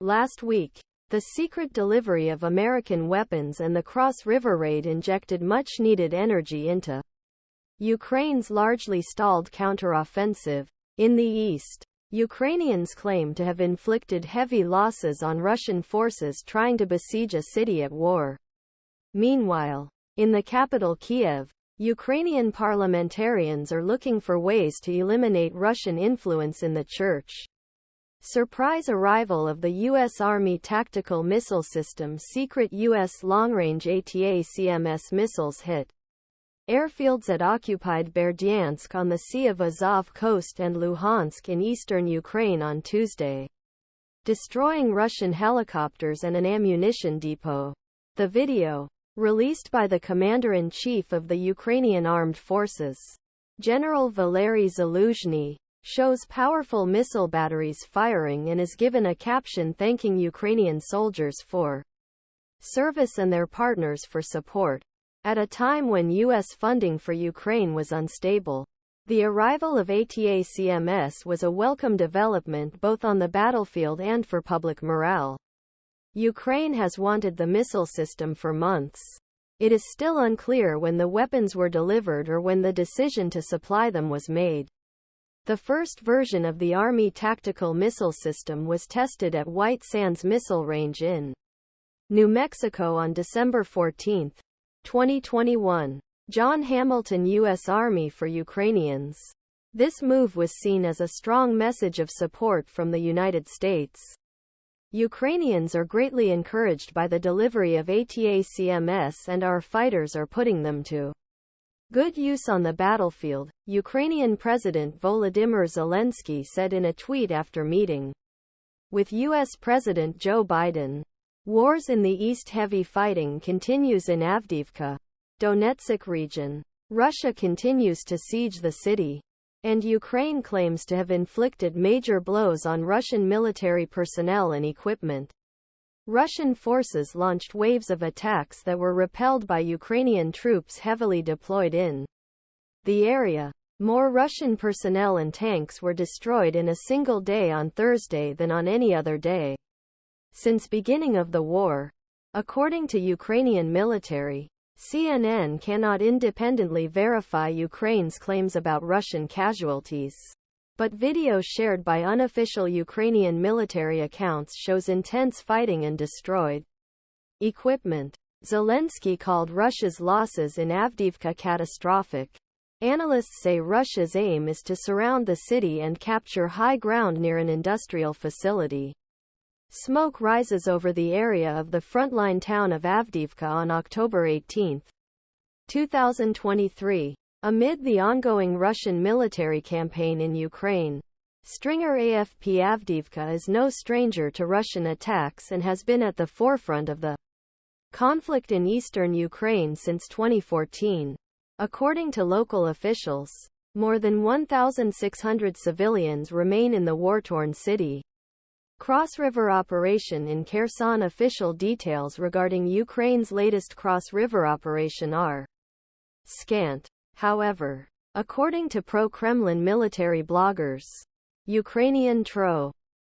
Last week, the secret delivery of American weapons and the Cross River raid injected much-needed energy into Ukraine's largely stalled counteroffensive. In the east, Ukrainians claim to have inflicted heavy losses on Russian forces trying to besiege a city at war. Meanwhile, in the capital Kiev, Ukrainian parliamentarians are looking for ways to eliminate Russian influence in the church. Surprise arrival of the U.S. Army Tactical Missile System. Secret U.S. long-range ATACMS missiles hit airfields at occupied Berdyansk on the Sea of Azov coast and Luhansk in eastern Ukraine on Tuesday, destroying Russian helicopters and an ammunition depot. The video, released by the Commander-in-Chief of the Ukrainian Armed Forces, General Valery Zaluzhny, shows powerful missile batteries firing and is given a caption thanking Ukrainian soldiers for service and their partners for support. At a time when U.S. funding for Ukraine was unstable, the arrival of ATACMS was a welcome development both on the battlefield and for public morale. Ukraine has wanted the missile system for months. It is still unclear when the weapons were delivered or when the decision to supply them was made. The first version of the Army Tactical Missile System was tested at White Sands Missile Range in New Mexico on December 14, 2021. John Hamilton, U.S. Army for Ukrainians. This move was seen as a strong message of support from the United States. Ukrainians are greatly encouraged by the delivery of ATACMS and our fighters are putting them to good use on the battlefield, Ukrainian President Volodymyr Zelensky said in a tweet after meeting with U.S. President Joe Biden. Wars in the east. Heavy fighting continues in Avdiivka, Donetsk region. Russia continues to siege the city, and Ukraine claims to have inflicted major blows on Russian military personnel and equipment. Russian forces launched waves of attacks that were repelled by Ukrainian troops heavily deployed in the area. More Russian personnel and tanks were destroyed in a single day on Thursday than on any other day since beginning of the war, according to Ukrainian military. CNN cannot independently verify Ukraine's claims about Russian casualties, but video shared by unofficial Ukrainian military accounts shows intense fighting and destroyed equipment. Zelensky called Russia's losses in Avdiivka catastrophic. Analysts say Russia's aim is to surround the city and capture high ground near an industrial facility. Smoke rises over the area of the frontline town of Avdiivka on October 18, 2023. Amid the ongoing Russian military campaign in Ukraine, Stringer AFP. Avdiivka is no stranger to Russian attacks and has been at the forefront of the conflict in eastern Ukraine since 2014. According to local officials, more than 1,600 civilians remain in the war-torn city. Cross River operation in Kherson. Official details regarding Ukraine's latest Cross River operation are scant. However, according to pro-Kremlin military bloggers, Ukrainian TRO